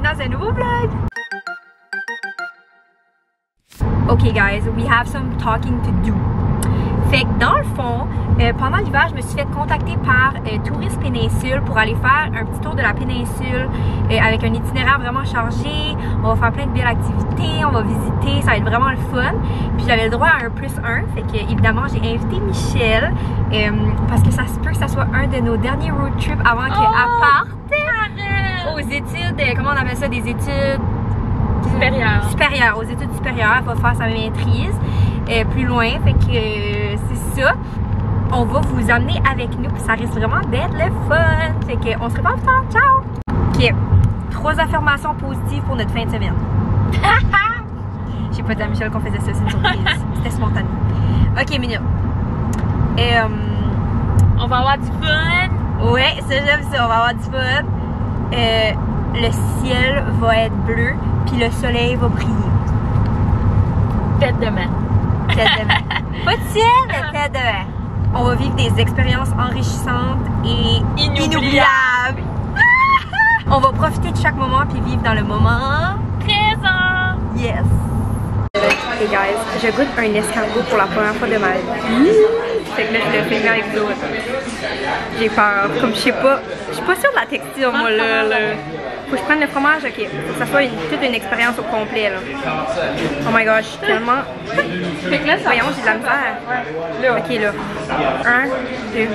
bienvenue dans un nouveau vlog! Ok guys, we have some talking to do. Fait que dans le fond, pendant l'hiver, je me suis fait contacter par Tourisme Péninsule pour aller faire un petit tour de la péninsule avec un itinéraire vraiment chargé. On va faire plein de belles activités, on va visiter, ça va être vraiment le fun. Puis j'avais le droit à un +1, fait que évidemment j'ai invité Michel parce que ça se peut que ça soit un de nos derniers road trips avant qu'elle parte aux études, comment on appelle ça, des études supérieures, aux études supérieures. Elle va faire sa maîtrise plus loin, fait que c'est ça. On va vous emmener avec nous, puis ça risque vraiment d'être le fun. Fait que on se revoit plus tard, ciao! Ok, 3 affirmations positives pour notre fin de semaine. J'ai pas dit à Michel qu'on faisait ça, c'est une surprise. C'était spontané. Ok, minute. On va avoir du fun. Ouais, ça j'aime ça, on va avoir du fun. Le ciel va être bleu, puis le soleil va briller. Tête de main. Tête de main. Pas de ciel, mais tête de main. On va vivre des expériences enrichissantes et inoubliables. On va profiter de chaque moment puis vivre dans le moment présent. Yes. Hey guys, je goûte un escargot pour la première fois de ma vie. Fait que là, je le fais avec vous autres. J'ai peur. Comme je suis pas sûre de la texture, moi là. Faut que je prenne le fromage, ok. Faut que ça soit toute une expérience au complet là. Oh my gosh, je suis tellement. Fait que là, ça voyons, j'ai de la misère. Là. Ok là. 1, 2.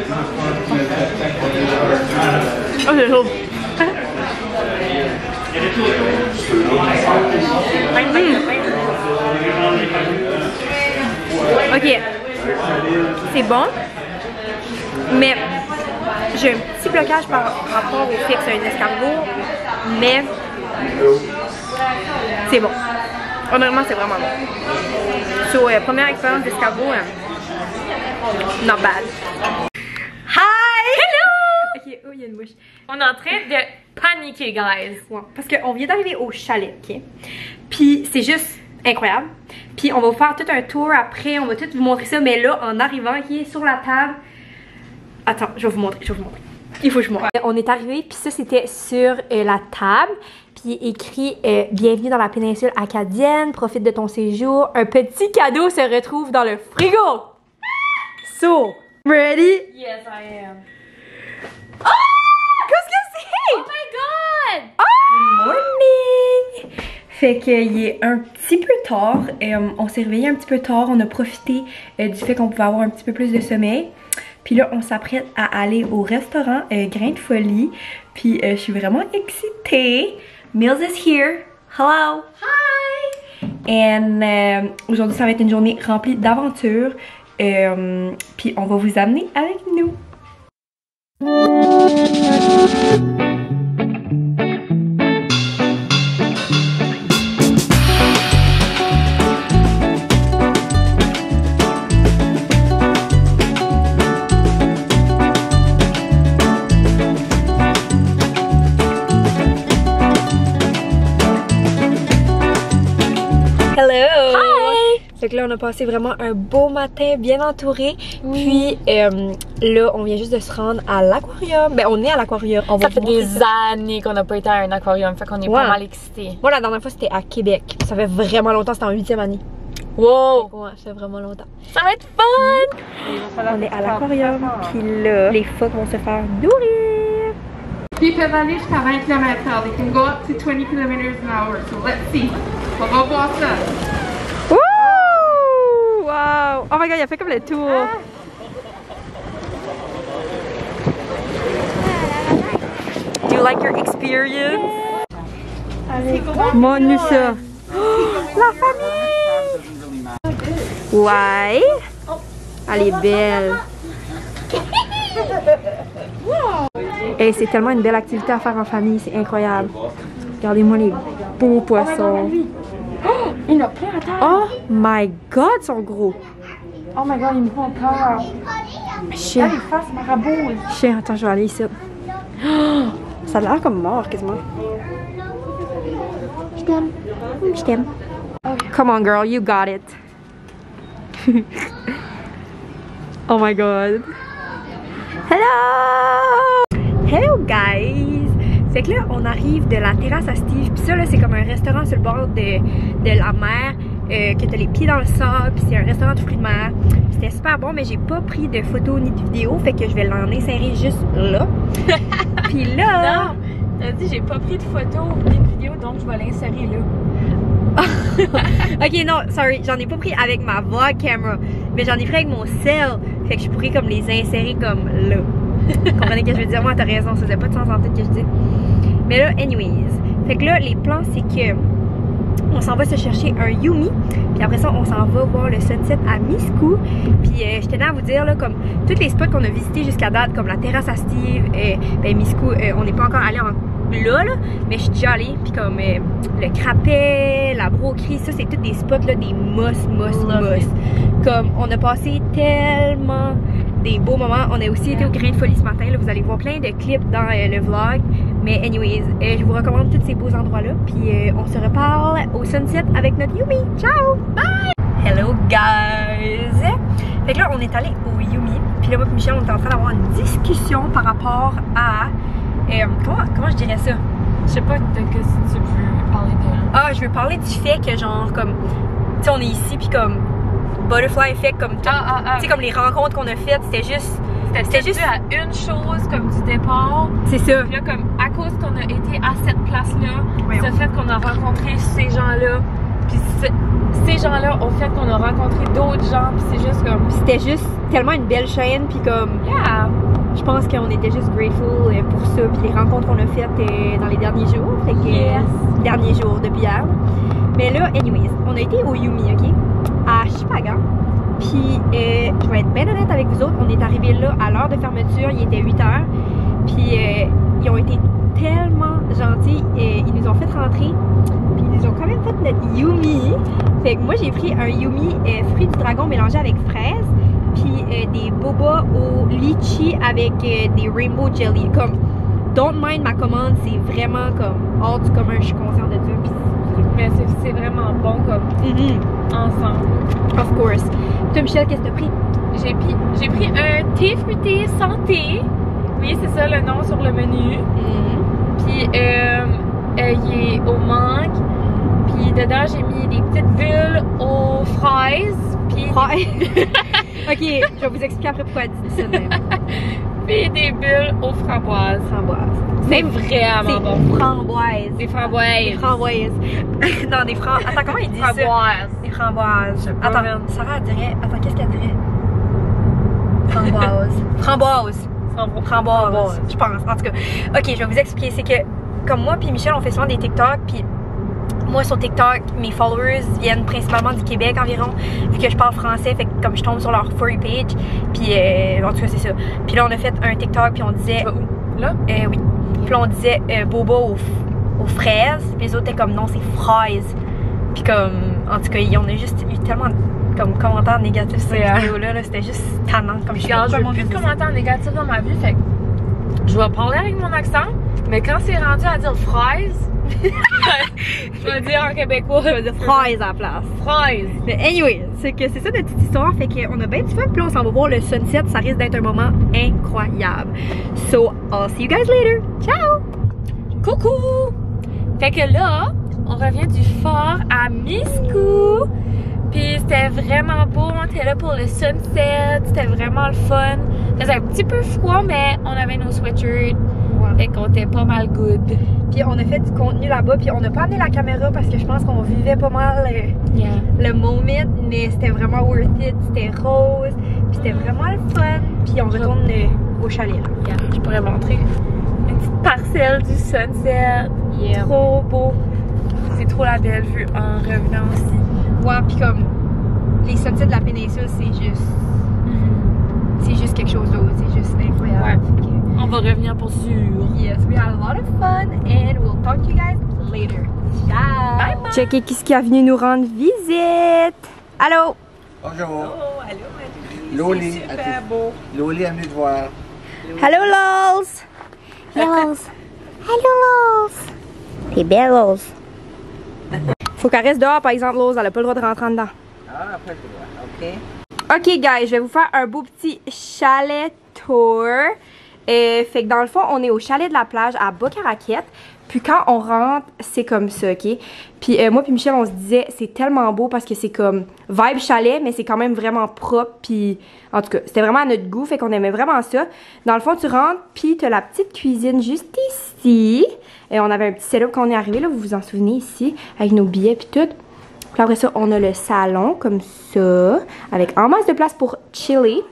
Oh, c'est chaud. Ok. C'est bon. Mais j'ai un petit blocage par rapport au fait que c'est un escargot, mais c'est bon. Honnêtement, c'est vraiment bon. So, première expérience d'escargot, not bad. Hi! Hello! Ok, oh, il y a une mouche. On est en train de paniquer, guys. Ouais, parce qu'on vient d'arriver au chalet, ok? Puis c'est juste incroyable. Puis on va vous faire tout un tour après, on va tout vous montrer ça, mais là, en arrivant, qui est sur la table. Attends, je vais vous montrer, Il faut que je montre. On est arrivé, puis ça c'était sur la table, puis écrit bienvenue dans la péninsule acadienne, profite de ton séjour, un petit cadeau se retrouve dans le frigo. So, ready? Yes, I am. Oh! Qu'est-ce que c'est? Oh my god! Oh! Good morning! Fait qu'il est un petit peu tard, on s'est réveillé un petit peu tard, on a profité du fait qu'on pouvait avoir un petit peu plus de sommeil. Puis là, on s'apprête à aller au restaurant Grain de Folie. Puis je suis vraiment excitée. Mills is here. Hello! Hi! And aujourd'hui, ça va être une journée remplie d'aventures. Puis on va vous amener avec nous. Hello! Hi! Fait que là, on a passé vraiment un beau matin bien entouré. Puis là, on vient juste de se rendre à l'aquarium. Ben, on est à l'aquarium. Ça fait des années qu'on n'a pas été à un aquarium, fait qu'on est pas mal excités. Moi, la dernière fois, c'était à Québec. Ça fait vraiment longtemps, c'était en 8e année. Wow! Ouais, ça fait vraiment longtemps. Ça va être fun! On est à l'aquarium. Puis là, les phoques vont se faire nourrir. Puis ils peuvent aller jusqu'à 20 km/h. They can go up to 20 km/h. So let's see. On va voir ça. Wouh! Wow! Oh my god, il a fait comme le tour. Do you like your experience? Monusa. La famille! Ouais. Elle est belle. Et c'est tellement une belle activité à faire en famille, c'est incroyable. Regardez-moi les beaux poissons. Oh, il y en a plein à terre. Oh my god, ils sont gros. Oh my god, ils me font peur. Chien. Regarde les faces marabouts. Chien, attends, je vais aller ici. Oh, ça a l'air comme mort quasiment. Je t'aime. Je t'aime. Come on girl, you got it. Oh my god. Hello! Hello guys! Fait que là, on arrive de la terrasse à Steve. Puis ça, là, c'est comme un restaurant sur le bord de la mer. Que t'as les pieds dans le sable. Puis c'est un restaurant de fruits de mer. C'était super bon, mais j'ai pas pris de photos ni de vidéos. Fait que je vais l'en insérer juste là. Puis là... Non! T'as dit j'ai pas pris de photos ni de vidéos, donc je vais l'insérer là. Ok, non, sorry, j'en ai pas pris avec ma vlog camera, mais j'en ai pris avec mon cell, fait que je pourrais comme les insérer comme là. Comprenez ce que je veux dire? Moi, t'as raison, ça faisait pas de sens en tête que je dis. Mais là, anyways, fait que là, les plans, c'est que on s'en va se chercher un Yumi, puis après ça, on s'en va voir le sunset à Miscou. Puis je tenais à vous dire, là, comme tous les spots qu'on a visités jusqu'à date, comme la terrasse à Steve, ben Miscou, on n'est pas encore allé là, mais je suis déjà allée, puis comme le Crapet, la Broquerie, ça c'est tous des spots là, des must. Comme on a passé tellement des beaux moments. On a aussi été au Grain de Folie ce matin, là, vous allez voir plein de clips dans le vlog. Mais anyways, je vous recommande tous ces beaux endroits là, puis on se reparle au sunset avec notre Yumi. Ciao! Bye! Hello guys! Fait que là on est allé au Yumi, puis là moi et Michel on est en train d'avoir une discussion par rapport à comment je dirais ça? Je sais pas de que si tu veux parler de... Ah, je veux parler du fait que genre comme, tu sais on est ici puis comme butterfly effect comme tout, tu sais comme les rencontres qu'on a faites, c'était juste dû à une chose comme du départ. C'est ça. Puis là comme à cause qu'on a été à cette place-là, ça fait qu'on a rencontré ces gens-là. Puis ces gens-là ont fait qu'on a rencontré d'autres gens, puis c'est juste comme... C'était juste tellement une belle chaîne, puis comme... Yeah! Je pense qu'on était juste grateful pour ça, puis les rencontres qu'on a faites dans les derniers jours. Fait que, derniers jours depuis hier. Mais là, anyways, on a été au Yumi, ok? À Shippagan. Puis, je vais être bien honnête avec vous autres, on est arrivé là à l'heure de fermeture, il était 8h. Puis, ils ont été tellement gentils, ils nous ont fait rentrer. Puis ils nous ont quand même fait notre Yumi. Fait que moi j'ai pris un Yumi fruit du dragon mélangé avec fraises. Puis des boba au litchi avec des rainbow jelly. Comme, don't mind ma commande, c'est vraiment comme hors du commun, je suis consciente de ça. Mais c'est vraiment bon comme ensemble. Of course. Toi Michel, qu'est-ce que t'as pris? J'ai pris un thé fruité santé. Oui, c'est ça le nom sur le menu. Puis il est au mangue. Puis dedans, j'ai mis des petites bulles aux fraises. Puis ok, je vais vous expliquer après pourquoi elle dit ça même. Puis des bulles aux framboises. C'est vraiment bon. Framboises. Des framboises. Des framboises. Non, des framboises. Attends, comment ils disent ça? Des framboises. Attends, Sarah, elle dirait... Attends, qu'est-ce qu'elle dirait? Framboises. Framboise, je pense. En tout cas, ok, je vais vous expliquer. C'est que, comme moi puis Michel, on fait souvent des TikTok, puis moi sur TikTok, mes followers viennent principalement du Québec environ, vu que je parle français, fait que comme je tombe sur leur For You page, puis en tout cas c'est ça. Puis là on a fait un TikTok, puis on disait... Tu vas où? Là? Oui. Puis là on disait boba aux fraises, puis les autres étaient comme non, c'est fraises. Puis comme, en tout cas, on a juste eu tellement comme commentaires négatifs sur cette vidéo-là, c'était juste tannant. Comme je veux plus de commentaires négatifs dans ma vie, fait que je vais parler avec mon accent, mais quand c'est rendu à dire fraise, je vais dire en québécois, je vais dire fraise à la place. Fraise. Mais anyway, c'est que c'est ça notre petite histoire, fait qu'on a bien du fun, puis là on s'en va voir le sunset, ça risque d'être un moment incroyable. So, I'll see you guys later. Ciao! Coucou! Fait que là, on revient du fort à Miscou. Puis c'était vraiment beau, on était là pour le sunset, c'était vraiment le fun. C'était un petit peu froid, mais on avait nos sweatshirts, fait qu'on était pas mal good. Puis on a fait du contenu là-bas, puis on n'a pas amené la caméra parce que je pense qu'on vivait pas mal le moment, mais c'était vraiment worth it, c'était rose, puis c'était vraiment le fun. Puis on retourne au chalet là. Je pourrais montrer une petite parcelle du sunset, trop beau. C'est trop la belle vue en revenant aussi. Ouais, puis comme les sunsets de la péninsule, c'est juste quelque chose d'autre, c'est juste incroyable. Ouais. On va revenir pour sûr. Yes, we had a lot of fun and we'll talk to you guys later. Ciao! Bye bye! Checkez qui est venu nous rendre visite. Allô? Bonjour. Oh, allô, Loli. c'est super beau. Loli est venue te voir. Hello, Lols! Lols! Hello, Lols! T'es belle, Lols! Faut qu'elle reste dehors, par exemple, Lols, elle a pas le droit de rentrer en dedans. Ah, après le droit, ok. Ok, guys, je vais vous faire un beau petit chalet tour. Fait que dans le fond, on est au chalet de la plage à Bois-Caraquette. Puis quand on rentre, c'est comme ça, ok? Puis moi puis Michel, on se disait, c'est tellement beau parce que c'est comme vibe chalet, mais c'est quand même vraiment propre. Puis en tout cas, c'était vraiment à notre goût, fait qu'on aimait vraiment ça. Dans le fond, tu rentres, puis t'as la petite cuisine juste ici. Et on avait un petit setup quand on est arrivé, là, vous vous en souvenez ici, avec nos billets puis tout. Puis après ça, on a le salon comme ça, avec en masse de place pour chiller.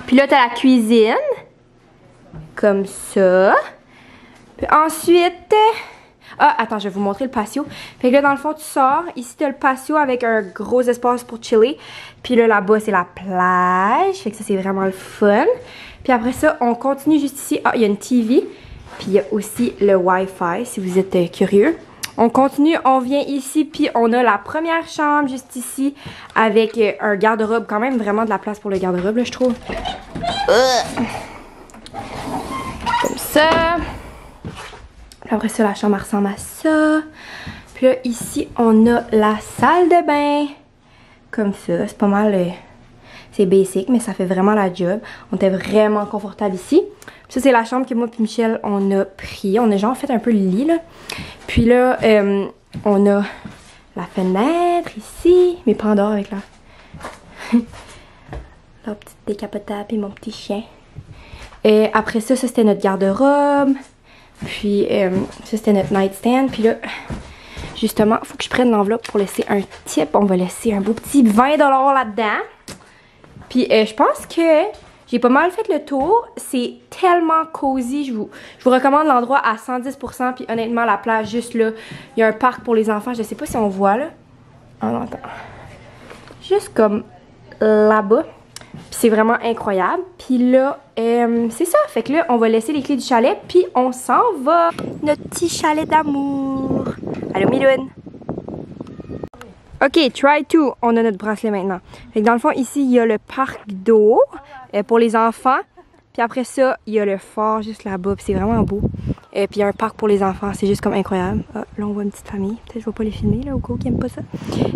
Puis là, t'as la cuisine, comme ça. Puis ensuite, ah, attends, je vais vous montrer le patio. Fait que là, dans le fond, tu sors. Ici, t'as le patio avec un gros espace pour chiller. Puis là, là-bas, c'est la plage. Fait que ça, c'est vraiment le fun. Puis après ça, on continue juste ici. Ah, il y a une TV. Puis il y a aussi le Wi-Fi, si vous êtes curieux. On continue, on vient ici, puis on a la première chambre juste ici avec un garde-robe. Quand même vraiment de la place pour le garde-robe, là, je trouve. Comme ça. Après ça, la chambre ressemble à ça. Puis là, ici, on a la salle de bain. Comme ça, c'est pas mal... c'est basic, mais ça fait vraiment la job. On était vraiment confortable ici. Puis ça, c'est la chambre que moi et Michel, on a pris. On a genre fait un peu le lit, là. Puis là, on a la fenêtre ici. Mes pandas avec leur petite décapotable et mon petit chien. Et après ça, c'était notre garde-robe. Puis ça, c'était notre nightstand. Puis là, justement, il faut que je prenne l'enveloppe pour laisser un tip. On va laisser un beau petit 20$ là-dedans. Puis je pense que j'ai pas mal fait le tour. C'est tellement cosy. Je vous recommande l'endroit à 110%. Puis honnêtement, la plage juste là. Il y a un parc pour les enfants. Je sais pas si on voit là. Oh non, attends. Juste comme là-bas. Puis c'est vraiment incroyable. Puis là, c'est ça. Fait que là, on va laisser les clés du chalet. Puis on s'en va. Notre petit chalet d'amour. Allô, Miloune? Ok, try to. On a notre bracelet maintenant. Fait que dans le fond, ici, il y a le parc d'eau pour les enfants. Puis après ça, il y a le phare juste là-bas. Puis c'est vraiment beau. Puis il y a un parc pour les enfants. C'est juste comme incroyable. Ah, là, on voit une petite famille. Peut-être que je vais pas les filmer, là, au cas où ils n'aiment pas ça.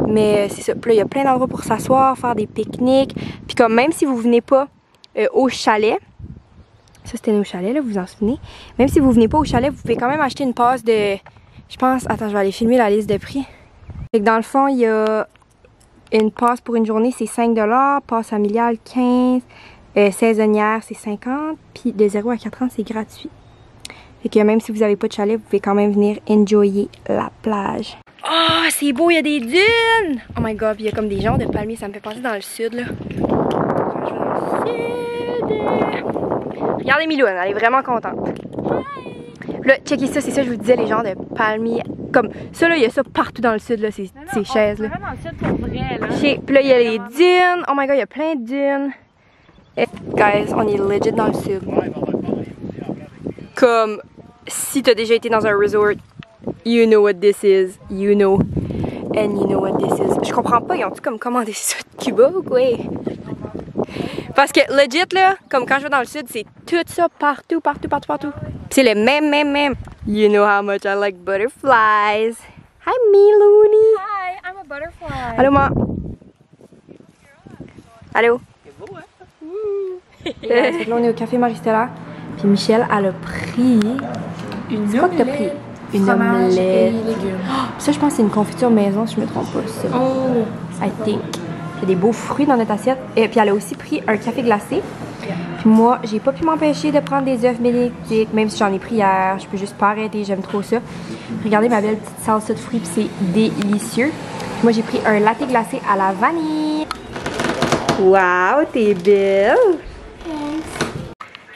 Mais c'est ça. Puis là, il y a plein d'endroits pour s'asseoir, faire des pique-niques. Puis comme même si vous venez pas au chalet, ça c'était nos chalets, là, vous vous en souvenez. Même si vous venez pas au chalet, vous pouvez quand même acheter une passe de... Je pense... Attends, je vais aller filmer la liste de prix. Fait que dans le fond, il y a une passe pour une journée, c'est 5$. Passe familiale, 15$. Saisonnière, c'est 50$. Puis de 0 à 4 ans, c'est gratuit. Fait que même si vous n'avez pas de chalet, vous pouvez quand même venir enjoyer la plage. Oh, c'est beau, il y a des dunes! Oh my god, puis il y a comme des gens de palmiers, ça me fait penser dans le sud, là. Dans le sud. Regardez Miloune, elle est vraiment contente. Là, checkez ça, c'est ça, je vous disais, les gens de palmiers. Comme ça, là, il y a ça partout dans le sud, là, ces chaises, là. Vraiment dans le sud pour vrai, là. Puis là, il y a les dunes. Oh my god, il y a plein de dunes. Et, guys, on est legit dans le sud. Comme si t'as déjà été dans un resort, you know what this is, you know, and you know what this is. Je comprends pas, ils ont-tu comme commandé ça de Cuba ou quoi? Parce que legit là, comme quand je vais dans le sud, c'est tout ça partout, partout, partout, partout. C'est le même. You know how much I like butterflies. Hi Milouni. Hi, I'm a butterfly. Allô ma. Allô. Là on est au café Maristella. Puis Michel, elle a pris... Une quoi que t'as pris? Une omelette. Et légumes. Oh, ça, je pense que c'est une confiture maison, si je me trompe pas. Ça. Oh! I think. Il y a des beaux fruits dans notre assiette. Et puis elle a aussi pris un café glacé. Puis moi, j'ai pas pu m'empêcher de prendre des œufs bénédicts, même si j'en ai pris hier. Je peux juste pas arrêter, j'aime trop ça. Regardez ma belle petite salsa de fruits, puis c'est délicieux. Puis moi, j'ai pris un latte glacé à la vanille. Wow, t'es belle!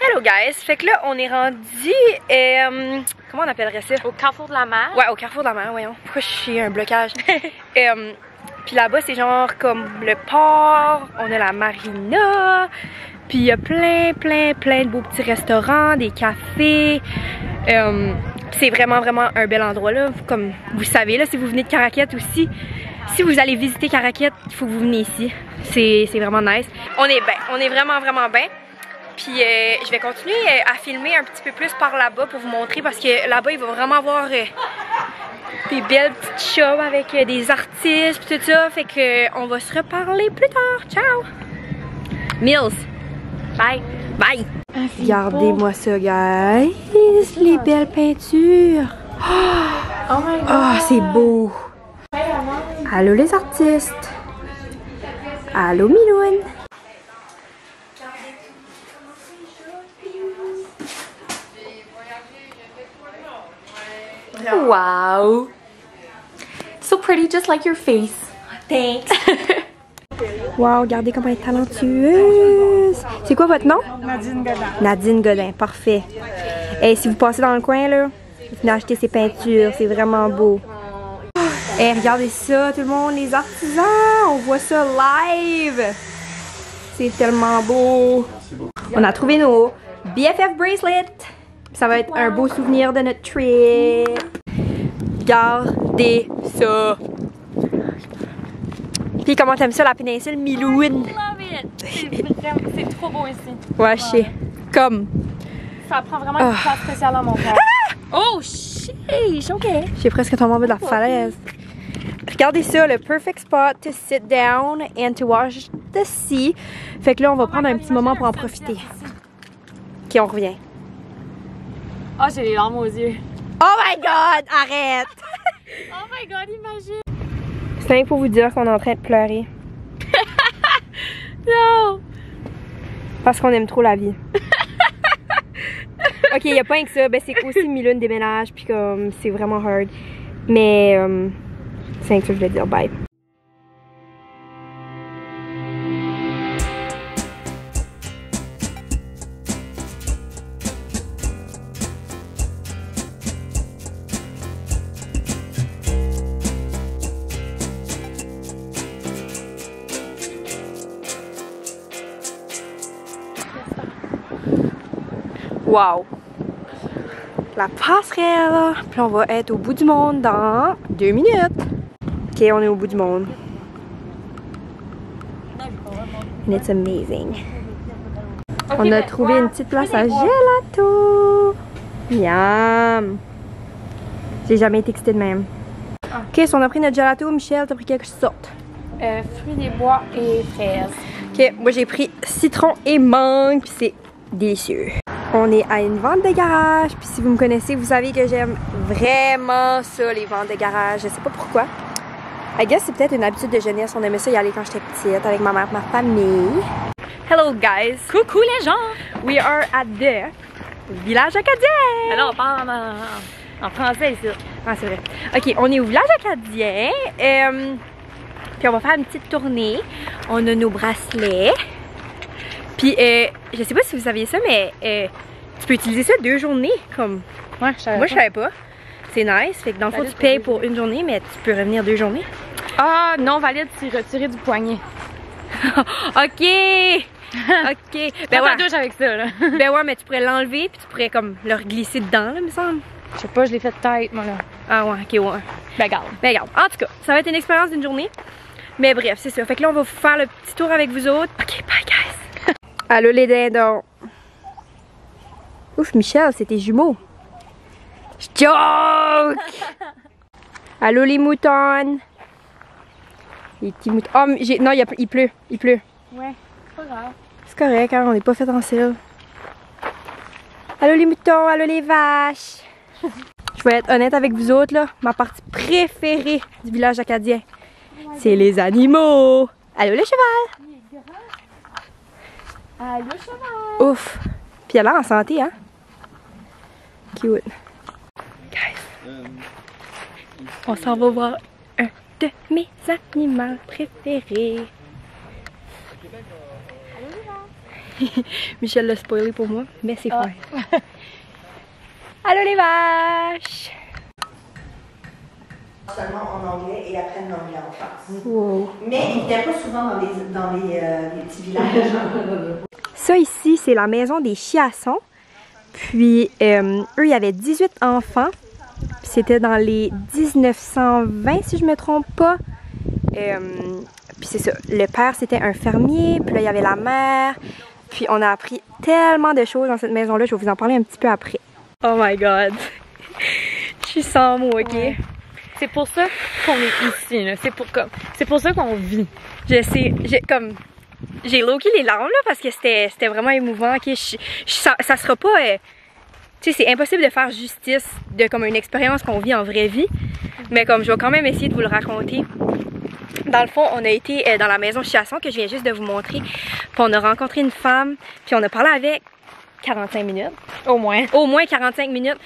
Hello guys, fait que là on est rendu, comment on appellerait ça? Au carrefour de la mer? Ouais, au carrefour de la mer, voyons. Pourquoi j'ai un blocage? Puis là-bas c'est genre comme le port, on a la marina, puis il y a plein de beaux petits restaurants, des cafés. C'est vraiment un bel endroit là, comme vous savez là, si vous venez de Caraquette aussi. Si vous allez visiter Caraquette, il faut que vous venez ici. C'est vraiment nice. On est bien, on est vraiment bien. Puis je vais continuer à filmer un petit peu plus par là-bas pour vous montrer parce que là-bas il va vraiment avoir des belles petites shows avec des artistes puis tout ça. Fait que on va se reparler plus tard. Ciao! Mills! Bye! Bye! Regardez-moi ça, guys. Les belles peintures. Oh my god. Oh, c'est beau. Allô les artistes. Allô Miloune. Wow. So pretty, just like your face. Thanks. Wow, regardez comment elle est talentueuse. C'est quoi votre nom? Nadine Godin. Nadine Godin, parfait. Et si vous passez dans le coin, là, vous venez acheter ces peintures, c'est vraiment beau. Et regardez ça, tout le monde, les artisans, on voit ça live. C'est tellement beau. On a trouvé nos BFF bracelets. Ça va être un beau souvenir de notre trip. Regardez ça. Puis comment t'aimes ça, la péninsule Miloune? Love it. C'est trop beau ici. Ouais, je sais. Comme. Ça prend vraiment une place spéciale dans mon cœur. Oh, sheesh, ok. J'ai presque tombé en bas de la falaise. Regardez ça, le perfect spot to sit down and to watch the sea. Fait que là, on va prendre un petit moment pour en profiter. Ok, on revient. Oh, j'ai les larmes aux yeux. Oh my god, arrête! Oh my god, imagine. C'est rien pour vous dire qu'on est en train de pleurer. Non. Parce qu'on aime trop la vie. Ok, y a pas rien que ça. Ben, c'est aussi Miloune déménage, puis comme, c'est vraiment hard. Mais, c'est rien que ça que je voulais dire. Bye. Wow! La passerelle! Puis on va être au bout du monde dans 2 minutes. Ok, on est au bout du monde. And it's amazing. On a trouvé une petite place à gelato! Miam! J'ai jamais été excitée de même. Ok, si on a pris notre gelato, Michel, t'as pris quelque sorte? Fruits des bois et fraises. Ok, moi j'ai pris citron et mangue, puis c'est délicieux. On est à une vente de garage, puis si vous me connaissez, vous savez que j'aime vraiment ça, les ventes de garage. Je sais pas pourquoi. I guess c'est peut-être une habitude de jeunesse. On aimait ça y aller quand j'étais petite, avec ma mère, ma famille. Hello guys! Coucou les gens! We are at the village acadien! Alors, on parle en français ici. Ah, c'est vrai. Ok, on est au village acadien. Puis on va faire une petite tournée. On a nos bracelets. Puis, je sais pas si vous saviez ça, mais tu peux utiliser ça 2 journées. Comme. Ouais, je savais. Moi, je savais pas. C'est nice. Fait que dans le fond, tu payes pour 1 journée, mais tu peux revenir 2 journées. Ah, non valide, c'est retiré du poignet. Ok! Ok. Ben ouais. Douche avec ça, là. Ben ouais, mais tu pourrais l'enlever, puis tu pourrais comme le glisser dedans, là, me semble. Je sais pas, je l'ai fait tête, moi, là. Ah ouais, ok, ouais. Ben, garde. Ben regarde, en tout cas, ça va être une expérience d'1 journée. Mais bref, c'est ça. Fait que là, on va faire le petit tour avec vous autres. Ok, bye guys! Allô les dindons! Ouf, Michel, c'est tes jumeaux! Je joke! Allô les moutons! Les petits moutons. Oh, non, il pleut. Il pleut. Ouais, c'est pas grave. C'est correct, hein, on n'est pas fait en cils. Allô les moutons, allô les vaches! Je vais être honnête avec vous autres, là. Ma partie préférée du village acadien, c'est les animaux! Allô le cheval! Allô, cheval! Ouf! Puis elle a l'air en santé, hein? Cute. Guys, on s'en va voir un de mes animaux préférés. Michel l'a spoilé pour moi, mais c'est fine. Allô les vaches! Seulement en anglais et apprennent l'anglais en France. Wow. Mais ils n'étaient pas souvent dans les petits villages. Ça ici, c'est la maison des Chiassons. Puis eux, il y avait 18 enfants. C'était dans les 1920, si je me trompe pas. Puis c'est ça. Le père, c'était un fermier. Puis là, il y avait la mère. Puis on a appris tellement de choses dans cette maison-là. Je vais vous en parler un petit peu après. Oh my god. Je suis sans mots, ok? Ouais. C'est pour ça qu'on est ici, là. C'est pour ça qu'on vit. Je sais, comme j'ai low-key les larmes là parce que c'était vraiment émouvant. Ok, ça sera pas... tu sais, c'est impossible de faire justice de comme une expérience qu'on vit en vraie vie. Mais comme je vais quand même essayer de vous le raconter. Dans le fond, on a été dans la maison Chasson que je viens juste de vous montrer. Puis on a rencontré une femme, puis on a parlé avec 45 minutes. Au moins. Au moins 45 minutes.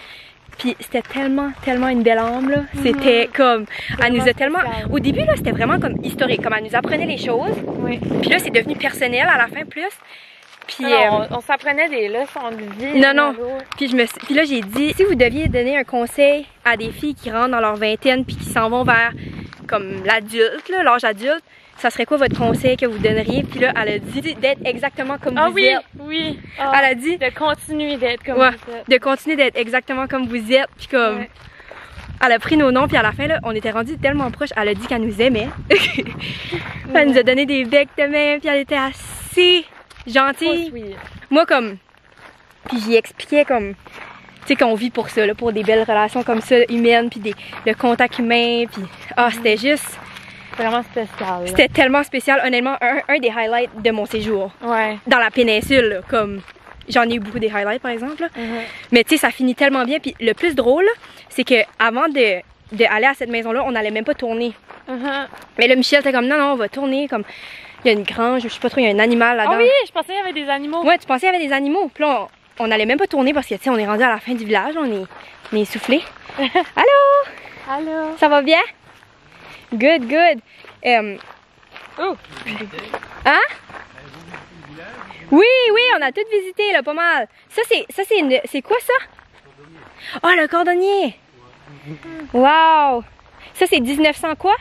Puis c'était tellement une belle âme, là. C'était comme... Elle nous a tellement... Au début, là, c'était vraiment comme historique. Comme elle nous apprenait les choses. Oui. Puis là, c'est devenu personnel à la fin plus. Puis on s'apprenait des leçons de vie. Non. Puis là, j'ai dit, si vous deviez donner un conseil à des filles qui rentrent dans leur vingtaine puis qui s'en vont vers comme l'adulte, l'âge adulte, ça serait quoi votre conseil que vous donneriez? Puis là, elle a dit d'être exactement comme vous êtes. Oui. Elle a dit de continuer d'être comme vous êtes. De continuer d'être exactement comme vous êtes. Puis comme... Ouais. Elle a pris nos noms, puis à la fin, là, on était rendus tellement proches. Elle a dit qu'elle nous aimait. Elle nous a donné des becs de main, puis elle était assez gentille. Moi, comme... Puis j'y expliquais comme... Tu sais qu'on vit pour ça, là, pour des belles relations comme ça, humaines, puis le contact humain, puis... c'était juste... Vraiment spécial. C'était tellement spécial, honnêtement, un des highlights de mon séjour. Ouais. Dans la péninsule, là, comme... J'en ai eu beaucoup des highlights, par exemple. Mais tu sais, ça finit tellement bien. Puis le plus drôle, c'est que avant d'aller à cette maison-là, on n'allait même pas tourner. Mais là, Michel était comme, non, on va tourner, comme... Il y a une grange, je sais pas trop, il y a un animal là-dedans. Ah oui, je pensais qu'il y avait des animaux. Ouais, tu pensais qu'il y avait des animaux. Puis là, on n'allait même pas tourner parce que, tu sais, on est rendu à la fin du village, on est essoufflé. Allô? Allô? Ça va bien? Good. Oh! Hein? Oui, on a tout visité, là, pas mal. Ça, c'est quoi, ça? Oh, le cordonnier! Wow! Ça, c'est 1900 quoi?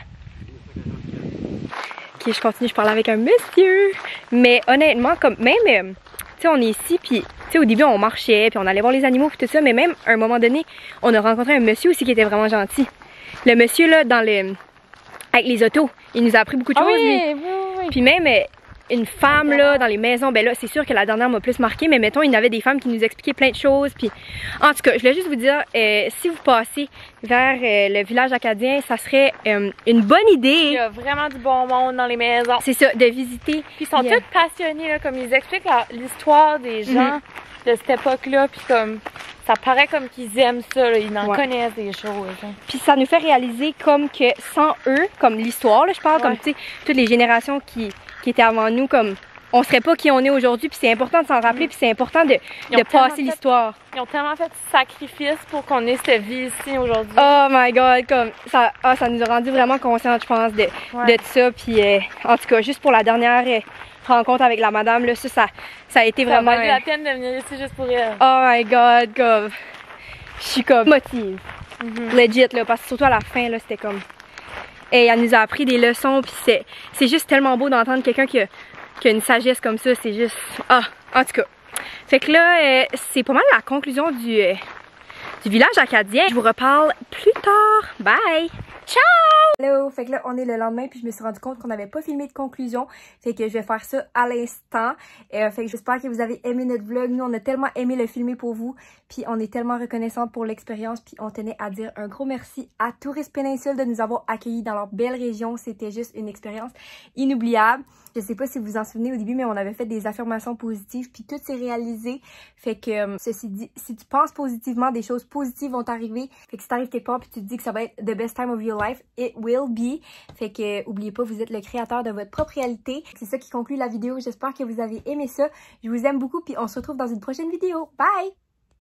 Ok, je continue, je parle avec un monsieur. Mais honnêtement, comme même, tu sais, on est ici, puis, tu sais, au début, on marchait, puis on allait voir les animaux, puis tout ça, mais même, à un moment donné, on a rencontré un monsieur aussi qui était vraiment gentil. Le monsieur, là, avec les autos, il nous a appris beaucoup de choses, lui. Oui. Puis même... une femme là dans les maisons, ben là c'est sûr que la dernière m'a plus marqué, mais mettons il y avait des femmes qui nous expliquaient plein de choses. Puis en tout cas, je voulais juste vous dire, si vous passez vers le village acadien, ça serait une bonne idée. Il y a vraiment du bon monde dans les maisons. C'est ça, de visiter. Puis ils sont tous passionnés là, comme ils expliquent l'histoire des gens de cette époque-là, puis comme ça paraît comme qu'ils aiment ça, là, ils en connaissent des choses. Hein. Puis ça nous fait réaliser comme que sans eux, comme l'histoire, là je parle, comme tu sais, toutes les générations qui étaient avant nous, comme on serait pas qui on est aujourd'hui, puis c'est important de s'en rappeler, puis c'est important de passer l'histoire. Ils ont tellement fait de sacrifices pour qu'on ait cette vie ici aujourd'hui. Oh my god, comme ça, ça nous a rendu vraiment conscientes, je pense, de ça. Puis en tout cas, juste pour la dernière rencontre avec la madame, là, ça a été vraiment... Ça valait la peine de venir ici juste pour elle. Oh my god, comme... Je suis comme motive. Legit, là, parce que surtout à la fin, là, c'était comme... Et elle nous a appris des leçons, puis c'est juste tellement beau d'entendre quelqu'un qui a une sagesse comme ça, c'est juste... en tout cas. Fait que là, c'est pas mal la conclusion du village acadien. Je vous reparle plus tard. Bye! Ciao! Hello! Fait que là, on est le lendemain, puis je me suis rendu compte qu'on n'avait pas filmé de conclusion. Fait que je vais faire ça à l'instant. Fait que j'espère que vous avez aimé notre vlog. Nous, on a tellement aimé le filmer pour vous. Puis on est tellement reconnaissante pour l'expérience. Puis on tenait à dire un gros merci à Touriste Péninsule de nous avoir accueillis dans leur belle région. C'était juste une expérience inoubliable. Je sais pas si vous vous en souvenez au début, mais on avait fait des affirmations positives. Puis tout s'est réalisé. Fait que, ceci dit, si tu penses positivement, des choses positives vont t'arriver. Fait que si t'arrives quelque part puis tu te dis que ça va être the best time of your life, it will be. Fait que, oubliez pas, vous êtes le créateur de votre propre réalité. C'est ça qui conclut la vidéo. J'espère que vous avez aimé ça. Je vous aime beaucoup puis on se retrouve dans une prochaine vidéo. Bye!